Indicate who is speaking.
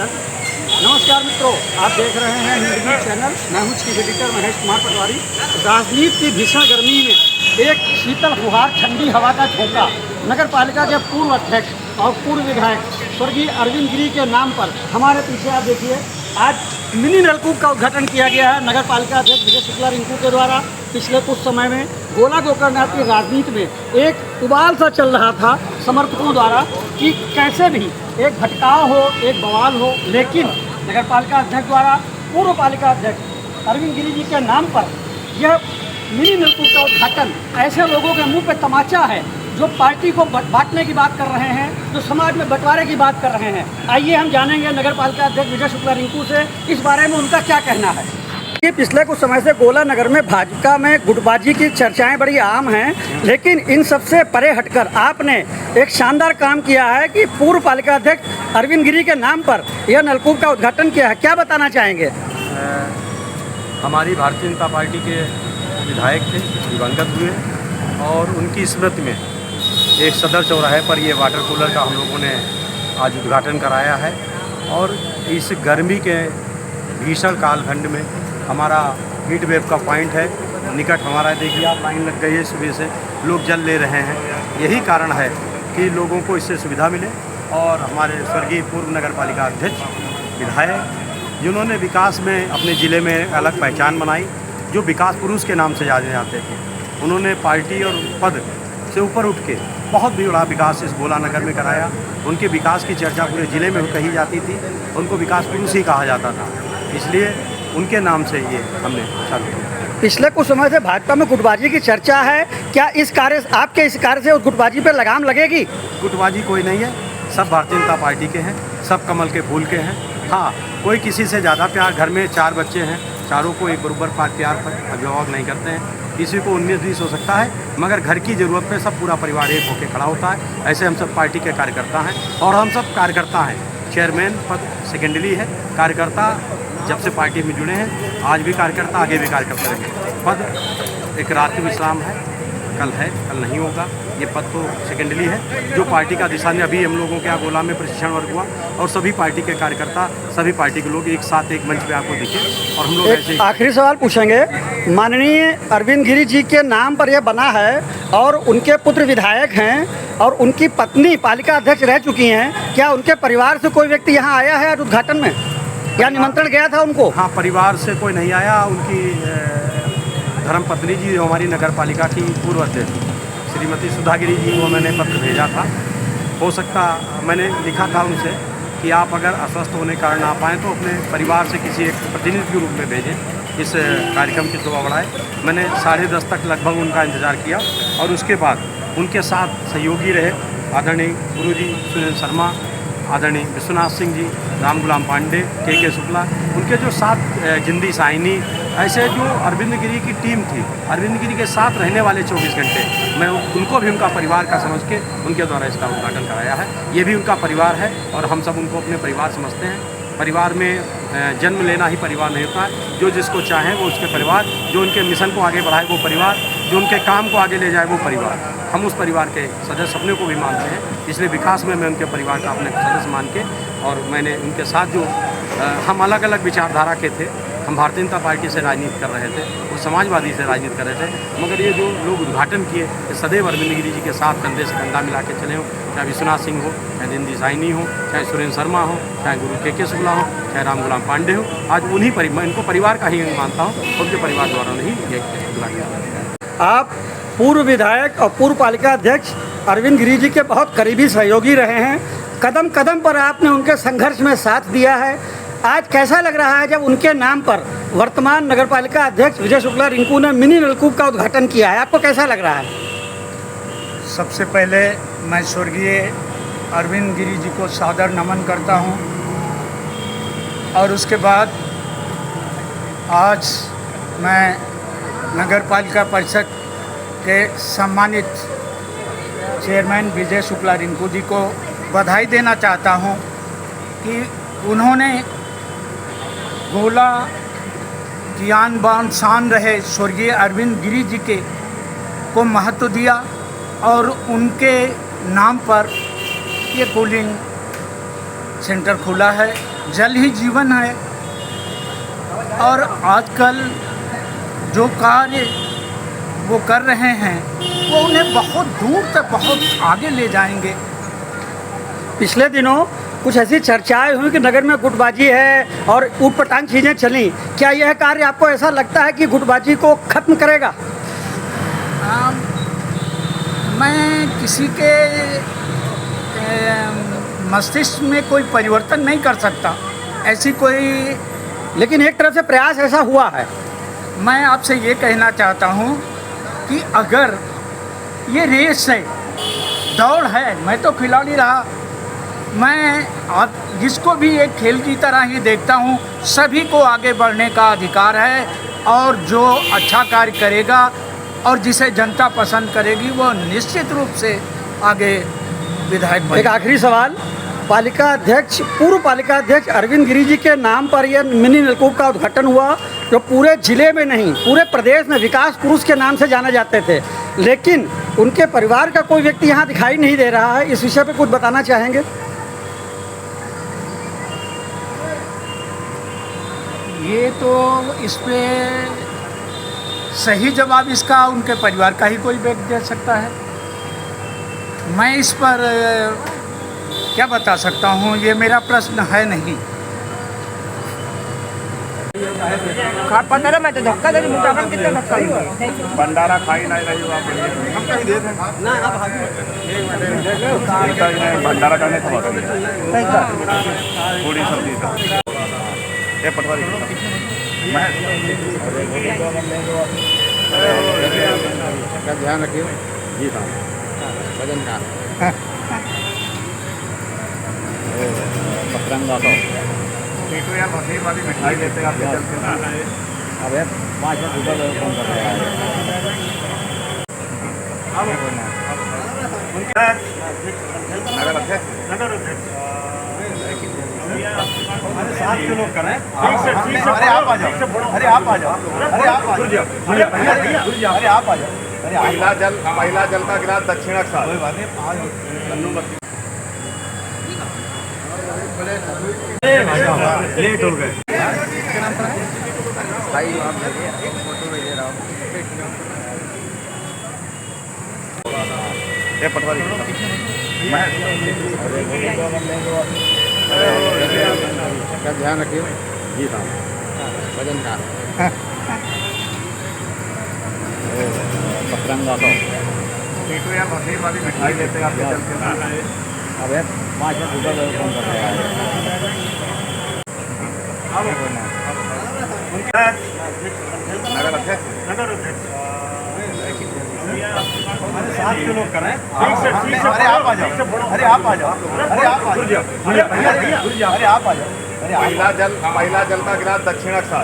Speaker 1: दर्शक। नमस्कार मित्रों, आप देख रहे हैं हिंद न्यूज़ चैनल। मैं हूं चीफ एडिटर महेश कुमार पटवारी। राजनीति की भीषण गर्मी में एक शीतल फुहार ठंडी हवा का झोंका नगर पालिका के पूर्व अध्यक्ष और पूर्व विधायक स्वर्गीय अरविंद गिरी के नाम पर हमारे पीछे आप देखिए, आज मिनी नलकूप का उद्घाटन किया गया है नगर पालिका अध्यक्ष विजय शुक्ला रिंकू के द्वारा। पिछले कुछ समय में गोला गोकर्णनाथ की राजनीति में एक उबाल सा चल रहा था समर्थकों द्वारा कि कैसे भी एक भटकाव हो, एक बवाल हो, लेकिन नगर पालिका अध्यक्ष द्वारा पूर्व पालिका अध्यक्ष अरविंद गिरी जी के नाम पर यह मिनी नलकूप का उद्घाटन ऐसे लोगों के मुंह पे तमाचा है जो पार्टी को बांटने की बात कर रहे हैं, जो समाज में बंटवारे की बात कर रहे हैं। आइए हम जानेंगे नगर पालिका अध्यक्ष विजय शुक्ला रिंकू से इस बारे में उनका क्या कहना है। कि पिछले कुछ समय से गोला नगर में भाजपा में गुटबाजी की चर्चाएं बड़ी आम हैं, लेकिन इन सबसे परे हटकर आपने एक शानदार काम किया है कि पूर्व पालिका अध्यक्ष अरविंद गिरी के नाम पर यह नलकूप का उद्घाटन किया है। क्या बताना चाहेंगे?
Speaker 2: हमारी भारतीय जनता पार्टी के विधायक थे, दिवंगत हुए, और उनकी स्मृति में एक सदर चौराहे पर ये वाटर कूलर का हम लोगों ने आज उद्घाटन कराया है। और इस गर्मी के भीषण कालखंड में हमारा हीट वेव का पॉइंट है निकट, हमारा देखिए आप लाइन लग गई है, सुबह से लोग जल ले रहे हैं। यही कारण है कि लोगों को इससे सुविधा मिले। और हमारे स्वर्गीय पूर्व नगर पालिका अध्यक्ष विधायक जिन्होंने विकास में अपने ज़िले में अलग पहचान बनाई, जो विकास पुरुष के नाम से जाने जाते थे, उन्होंने पार्टी और पद से ऊपर उठ के बहुत भी बड़ा विकास इस गोला नगर में कराया। उनके विकास की चर्चा पूरे ज़िले में कही जाती थी, उनको विकास पुरुष ही कहा जाता था, इसलिए उनके नाम से ये हमने चालू किया।
Speaker 1: पिछले कुछ समय से भाजपा में गुटबाजी की चर्चा है, क्या इस कार्य आपके इस कार्य से उस गुटबाजी पर लगाम लगेगी?
Speaker 2: गुटबाजी कोई नहीं है, सब भारतीय जनता पार्टी के हैं, सब कमल के फूल के हैं। हाँ, कोई किसी से ज़्यादा प्यार, घर में 4 बच्चे हैं, चारों को एक बराबर प्यार पर अभिभावक नहीं करते हैं। किसी को 19-20 हो सकता है, मगर घर की ज़रूरत पे सब पूरा परिवार एक होकर खड़ा होता है। ऐसे हम सब पार्टी के कार्यकर्ता हैं, और हम सब कार्यकर्ता हैं। चेयरमैन पद सेकेंडरी है, कार्यकर्ता जब से पार्टी में जुड़े हैं, आज भी कार्यकर्ता, आगे भी कार्यकर्ता रहेंगे। पद एक रात्रि विश्राम है, कल नहीं होगा। ये पद तो सेकेंडरी है, जो पार्टी का दिशा ने अभी हम लोगों के यहाँ गोला में प्रशिक्षण वर्ग हुआ, और सभी पार्टी के कार्यकर्ता, सभी पार्टी के लोग एक साथ एक मंच पे आपको दिखे, और हम लोग ऐसे।
Speaker 1: आखिरी सवाल पूछेंगे, माननीय अरविंद गिरी जी के नाम पर यह बना है, और उनके पुत्र विधायक हैं, और उनकी पत्नी पालिका अध्यक्ष रह चुकी हैं। क्या उनके परिवार से कोई व्यक्ति यहाँ आया है उद्घाटन में? क्या निमंत्रण गया था उनको?
Speaker 2: हाँ, परिवार से कोई नहीं आया। उनकी धर्मपत्नी जी, जो हमारी नगर पालिका की पूर्व अध्यक्ष श्रीमती सुधा गिरी जी को मैंने पत्र भेजा था। हो सकता, मैंने लिखा था उनसे कि आप अगर अस्वस्थ होने के कारण ना पाएँ तो अपने परिवार से किसी एक प्रतिनिधि के रूप में भेजें, इस कार्यक्रम की शोभा बढ़ाए। मैंने 10:30 तक लगभग उनका इंतज़ार किया, और उसके बाद उनके साथ सहयोगी रहे आदरणीय गुरुजी सुरेंद्र शर्मा, आदरणीय विश्वनाथ सिंह जी, राम गुलाम पांडे, के शुक्ला, उनके जो साथ जिंदी साइनी, ऐसे जो अरविंद गिरी की टीम थी, अरविंद गिरी के साथ रहने वाले 24 घंटे, मैं उनको भी उनका परिवार का समझ के उनके द्वारा इसका उद्घाटन कराया है। ये भी उनका परिवार है, और हम सब उनको अपने परिवार समझते हैं। परिवार में जन्म लेना ही परिवार नहीं होता है, जो जिसको चाहे वो उसके परिवार, जो उनके मिशन को आगे बढ़ाए वो परिवार, जो उनके काम को आगे ले जाए वो परिवार। हम उस परिवार के सदस्य अपने को भी मानते हैं, इसलिए विकास में मैं उनके परिवार का अपने सदस्य मान के, और मैंने उनके साथ जो हम अलग अलग विचारधारा के थे, हम भारतीय जनता पार्टी से राजनीति कर रहे थे, वो समाजवादी से राजनीति कर रहे थे, मगर ये जो लोग उद्घाटन किए, ये सदैव अरविंद गिरी जी के साथ कंधे से कंधा मिला के चले हों, चाहे विश्वनाथ सिंह हो, चाहे जिंदी साइनी हो, चाहे सुरेंद्र शर्मा हो, चाहे गुरु के शुक्ला हो, चाहे राम गुलाम पांडे हो, आज उन्हीं मैं इनको परिवार का ही मानता हूँ, उनके परिवार द्वारा नहीं ये उद्घाटन।
Speaker 1: आप पूर्व विधायक और पूर्व पालिका अध्यक्ष अरविंद गिरी जी के बहुत करीबी सहयोगी रहे हैं, कदम कदम पर आपने उनके संघर्ष में साथ दिया है। आज कैसा लग रहा है जब उनके नाम पर वर्तमान नगर पालिका अध्यक्ष विजय शुक्ला रिंकू ने मिनी नलकूप का उद्घाटन किया है? आपको कैसा लग रहा है?
Speaker 3: सबसे पहले मैं स्वर्गीय अरविंद गिरी जी को सादर नमन करता हूं, और उसके बाद आज मैं नगर पालिका परिषद के सम्मानित चेयरमैन विजय शुक्ला रिंकू जी को बधाई देना चाहता हूं कि उन्होंने गोला की आन बान शान रहे स्वर्गीय अरविंद गिरी जी के को महत्व दिया, और उनके नाम पर ये कूलिंग सेंटर खुला है। जल ही जीवन है। और आजकल जो कार्य वो कर रहे हैं वो उन्हें बहुत दूर तक बहुत आगे ले जाएंगे।
Speaker 1: पिछले दिनों कुछ ऐसी चर्चाएं हुई कि नगर में गुटबाजी है और ऊटपटांग चीज़ें चली। क्या यह कार्य आपको ऐसा लगता है कि गुटबाजी को खत्म करेगा?
Speaker 3: मैं किसी के मस्तिष्क में कोई परिवर्तन नहीं कर सकता, ऐसी कोई।
Speaker 1: लेकिन एक तरफ से प्रयास ऐसा हुआ है।
Speaker 3: मैं आपसे ये कहना चाहता हूँ कि अगर ये रेस है, दौड़ है, मैं तो खिलाड़ी रहा, मैं आप जिसको भी एक खेल की तरह ही देखता हूँ। सभी को आगे बढ़ने का अधिकार है और जो अच्छा कार्य करेगा और जिसे जनता पसंद करेगी वो निश्चित रूप से आगे विधायक
Speaker 1: एक
Speaker 3: बनेगा।
Speaker 1: आखिरी सवाल, पालिका अध्यक्ष, पूर्व पालिका अध्यक्ष अरविंद गिरी जी के नाम पर यह मिनी नलकूप का उद्घाटन हुआ, जो पूरे जिले में नहीं पूरे प्रदेश में विकास पुरुष के नाम से जाने जाते थे, लेकिन उनके परिवार का कोई व्यक्ति यहाँ दिखाई नहीं दे रहा है। इस विषय पे कुछ बताना चाहेंगे?
Speaker 3: ये तो इस पे सही जवाब इसका उनके परिवार का ही कोई व्यक्ति दे सकता है। मैं इस पर क्या बता सकता हूँ, ये मेरा प्रश्न है नहीं।
Speaker 4: पता ना, मैं तो धक्का दे रही हूँ, कितना धक्का दूँ?
Speaker 5: भंडारा खाई नहीं रही हो आप? हम कहीं दे दें भंडारा करने को पूरी सब्जी का ये पटवारी मैं
Speaker 2: का ध्यान रखिए जी। हाँ वजन का पतरंगा तो
Speaker 5: ठीक यार मछली वाली मिठाई लेते हैं आपके चलते ना।
Speaker 2: अबे 5 मिनट रुपये फोन कर रहे
Speaker 5: नगर अध्यक्ष 7 किलो करें। अरे आप आ जाओ, अरे आप आ जाओ, अरे आप आ जाओ, अरे आप आ जाओ। महिला जल का गिलास दक्षिणा का लेट हो गए। ये पटवारी मैं
Speaker 2: का ध्यान रखिए जी। हाँ वजन का पतरंगा तो
Speaker 5: ठीक यार मछली वाली मिठाई लेते हैं आपके चलते ना।
Speaker 2: अबे 5 मिनट रुपये फोन कर रहे
Speaker 5: नगर अध्यक्ष 7 किलो करें। अरे आप आ जाओ, अरे आप आ जाओ, अरे आप आ जाओ, अरे आप आ जाओ। महिला जल का गिलास दक्षिणा का